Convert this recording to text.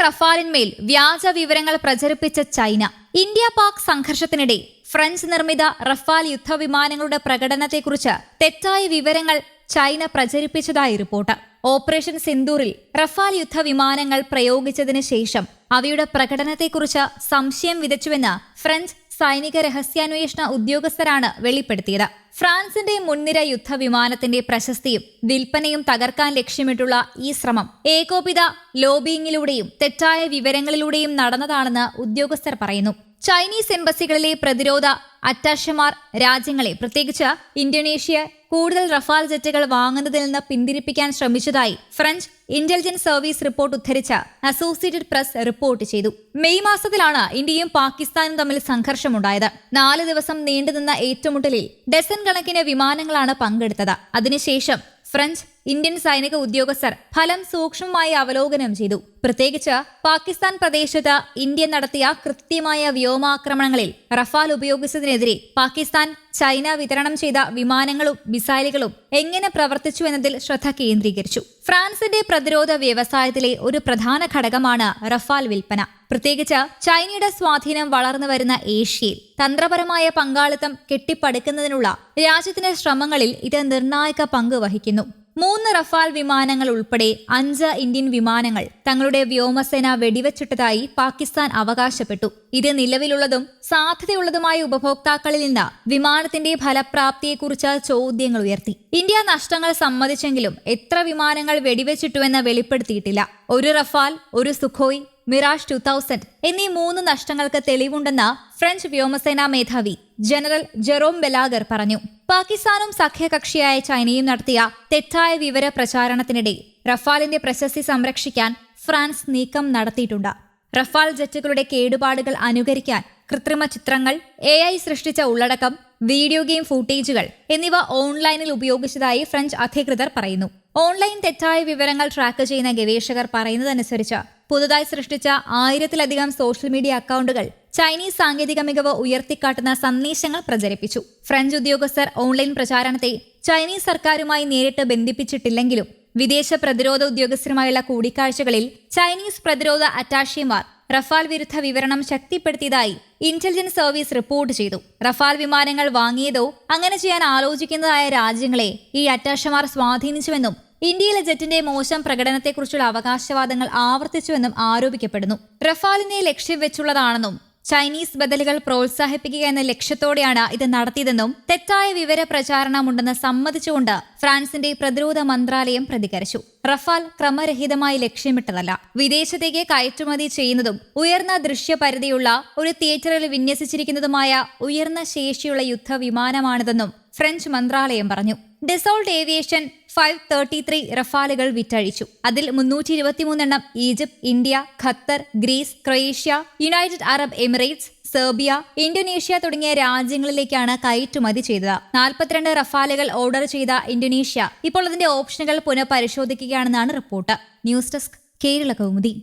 റഫാലിന്മേൽ വ്യാജ വിവരങ്ങൾ പ്രചരിപ്പിച്ച ചൈന. ഇന്ത്യ പാക് സംഘർഷത്തിനിടെ ഫ്രഞ്ച് നിർമ്മിത റഫാൽ യുദ്ധവിമാനങ്ങളുടെ പ്രകടനത്തെക്കുറിച്ച് തെറ്റായ വിവരങ്ങൾ ചൈന പ്രചരിപ്പിച്ചതായി റിപ്പോർട്ട്. ഓപ്പറേഷൻ സിന്ദൂറിൽ റഫാൽ യുദ്ധവിമാനങ്ങൾ പ്രയോഗിച്ചതിന് ശേഷം അവയുടെ പ്രകടനത്തെക്കുറിച്ച് സംശയം വിതച്ചുവെന്ന് ഫ്രഞ്ച് സൈനിക രഹസ്യാന്വേഷണ ഉദ്യോഗസ്ഥരാണ് വെളിപ്പെടുത്തിയത്. ഫ്രാൻസിന്റെ മുൻനിര യുദ്ധവിമാനത്തിന്റെ പ്രശസ്തിയും വിൽപ്പനയും തകർക്കാൻ ലക്ഷ്യമിട്ടുള്ള ഈ ശ്രമം ഏകോപിത ലോബിയിങ്ങിലൂടെയും തെറ്റായ വിവരങ്ങളിലൂടെയും നടന്നതാണെന്ന് ഉദ്യോഗസ്ഥർ പറയുന്നു. ചൈനീസ് എംബസികളിലെ പ്രതിരോധ അറ്റാഷമാർ രാജ്യങ്ങളെ, പ്രത്യേകിച്ച് ഇന്തോനേഷ്യ, കൂടുതൽ റഫാൽ ജെറ്റുകൾ വാങ്ങുന്നതിൽ നിന്ന് പിന്തിരിപ്പിക്കാൻ ശ്രമിച്ചതായി ഫ്രഞ്ച് ഇന്റലിജൻസ് സർവീസ് റിപ്പോർട്ട് ഉദ്ധരിച്ച അസോസിയേറ്റഡ് പ്രസ് റിപ്പോർട്ട് ചെയ്തു. മെയ് മാസത്തിലാണ് ഇന്ത്യയും പാകിസ്ഥാനും തമ്മിൽ സംഘർഷമുണ്ടായത്. 4 ദിവസം നീണ്ടുനിന്ന ഏറ്റുമുട്ടലിൽ ഡസൻ കണക്കിന് വിമാനങ്ങളാണ് പങ്കെടുത്തത്. അതിനുശേഷം ഫ്രഞ്ച് ഇന്ത്യൻ സൈനിക ഉദ്യോഗസ്ഥർ ഫലം സൂക്ഷ്മമായി അവലോകനം ചെയ്തു. പ്രത്യേകിച്ച് പാകിസ്ഥാൻ പ്രദേശത്ത് ഇന്ത്യ നടത്തിയ കൃത്യമായ വ്യോമാക്രമണങ്ങളിൽ റഫാൽ ഉപയോഗിച്ചതിനെതിരെ പാകിസ്ഥാൻ ചൈന വിതരണം ചെയ്ത വിമാനങ്ങളും മിസൈലുകളും എങ്ങനെ പ്രവർത്തിച്ചു എന്നതിൽ ശ്രദ്ധ കേന്ദ്രീകരിച്ചു. ഫ്രാൻസിന്റെ പ്രതിരോധ വ്യവസായത്തിലെ ഒരു പ്രധാന ഘടകമാണ് റഫാൽ വിൽപ്പന. പ്രത്യേകിച്ച് ചൈനയുടെ സ്വാധീനം വളർന്നു വരുന്ന ഏഷ്യയിൽ തന്ത്രപരമായ പങ്കാളിത്തം കെട്ടിപ്പടുക്കുന്നതിനുള്ള രാജ്യത്തിന്റെ ശ്രമങ്ങളിൽ ഇത് നിർണായക പങ്ക് വഹിക്കുന്നു. 3 റഫാൽ വിമാനങ്ങൾ ഉൾപ്പെടെ 5 ഇന്ത്യൻ വിമാനങ്ങൾ തങ്ങളുടെ വ്യോമസേന വെടിവെച്ചിട്ടതായി പാകിസ്ഥാൻ അവകാശപ്പെട്ടു. ഇത് നിലവിലുള്ളതും സാധ്യതയുള്ളതുമായ ഉപഭോക്താക്കളിൽ നിന്ന് വിമാനത്തിന്റെ ഫലപ്രാപ്തിയെക്കുറിച്ച് ചോദ്യങ്ങൾ ഉയർത്തി. ഇന്ത്യ നഷ്ടങ്ങൾ സമ്മതിച്ചെങ്കിലും എത്ര വിമാനങ്ങൾ വെടിവെച്ചിട്ടുവെന്ന് വെളിപ്പെടുത്തിയിട്ടില്ല. ഒരു റഫാൽ, ഒരു സുഖോയ്, മിറാഷ് 2000 എന്നീ 3 നഷ്ടങ്ങൾക്ക് തെളിവുണ്ടെന്ന് ഫ്രഞ്ച് വ്യോമസേനാ മേധാവി ജനറൽ ജെറോം ബെലാഗർ പറഞ്ഞു. പാകിസ്ഥാനും സഖ്യകക്ഷിയായ ചൈനയും നടത്തിയ തെറ്റായ വിവര പ്രചാരണത്തിനിടെ റഫാലിന്റെ പ്രശസ്തി സംരക്ഷിക്കാൻ ഫ്രാൻസ് നീക്കം നടത്തിയിട്ടുണ്ട്. റഫാൽ ജെറ്റുകളുടെ കേടുപാടുകൾ അനുകരിക്കാൻ കൃത്രിമ ചിത്രങ്ങൾ, AI സൃഷ്ടിച്ച ഉള്ളടക്കം, വീഡിയോ ഗെയിം ഫൂട്ടേജുകൾ എന്നിവ ഓൺലൈനിൽ ഉപയോഗിച്ചതായി ഫ്രഞ്ച് അധികൃതർ പറയുന്നു. ഓൺലൈൻ തെറ്റായ വിവരങ്ങൾ ട്രാക്ക് ചെയ്യുന്ന ഗവേഷകർ പറയുന്നതനുസരിച്ച് പുതുതായി സൃഷ്ടിച്ച 1000-ലധികം സോഷ്യൽ മീഡിയ അക്കൗണ്ടുകൾ ചൈനീസ് സാങ്കേതിക മികവ് ഉയർത്തിക്കാട്ടുന്ന സന്ദേശങ്ങൾ പ്രചരിപ്പിച്ചു. ഫ്രഞ്ച് ഉദ്യോഗസ്ഥർ ഓൺലൈൻ പ്രചാരണത്തെ ചൈനീസ് സർക്കാരുമായി നേരിട്ട് ബന്ധിപ്പിച്ചിട്ടില്ലെങ്കിലും വിദേശ പ്രതിരോധ ഉദ്യോഗസ്ഥരുമായുള്ള കൂടിക്കാഴ്ചകളിൽ ചൈനീസ് പ്രതിരോധ അറ്റാഷേമാർ റഫാൽ വിരുദ്ധ വിവരണം ശക്തിപ്പെടുത്തിയതായി ഇന്റലിജൻസ് സർവീസ് റിപ്പോർട്ട് ചെയ്തു. റഫാൽ വിമാനങ്ങൾ വാങ്ങിയതോ അങ്ങനെ ചെയ്യാൻ ആലോചിക്കുന്നതായ രാജ്യങ്ങളെ ഈ അറ്റാഷമാർ സ്വാധീനിച്ചുവെന്നും ഇന്ത്യയിലെ ജെറ്റിന്റെ മോശം പ്രകടനത്തെക്കുറിച്ചുള്ള അവകാശവാദങ്ങൾ ആവർത്തിച്ചുവെന്നും ആരോപിക്കപ്പെടുന്നു. റഫാലിനെ ലക്ഷ്യം വെച്ചുള്ളതാണെന്നും ചൈനീസ് ബദലുകൾ പ്രോത്സാഹിപ്പിക്കുക എന്ന ലക്ഷ്യത്തോടെയാണ് ഇത് നടത്തിയതെന്നും തെറ്റായ വിവര പ്രചാരണമുണ്ടെന്ന് സമ്മതിച്ചുകൊണ്ട് ഫ്രാൻസിന്റെ പ്രതിരോധ മന്ത്രാലയം പ്രതികരിച്ചു. റഫാൽ ക്രമരഹിതമായി ലക്ഷ്യമിട്ടതല്ല, വിദേശത്തേക്ക് കയറ്റുമതി ചെയ്യുന്നതും ഉയർന്ന ദൃശ്യപരിധിയുള്ള ഒരു തിയേറ്ററിൽ വിന്യസിച്ചിരിക്കുന്നതുമായ ഉയർന്ന ശേഷിയുള്ള യുദ്ധവിമാനമാണിതെന്നും ഫ്രഞ്ച് മന്ത്രാലയം പറഞ്ഞു. ഡെസോൾട്ട് ഏവിയേഷൻ 533 റഫാലുകൾ വിറ്റഴിച്ചു. അതിൽ 323 Egypt, India, Qatar, Greece, Croatia, United Arab Emirates, Serbia, Indonesia തുടങ്ങിയ രാജ്യങ്ങളിലേക്കാണ് കയറ്റുമതി ചെയ്തത്. 42 റഫാലുകൾ ഓർഡർ ചെയ്ത ഇന്തോനേഷ്യ ഇപ്പോൾ അതിന്റെ ഓപ്ഷനുകൾ പുനഃപരിശോധിക്കുകയാണെന്നാണ് report. News desk, Kerala Kaumudi.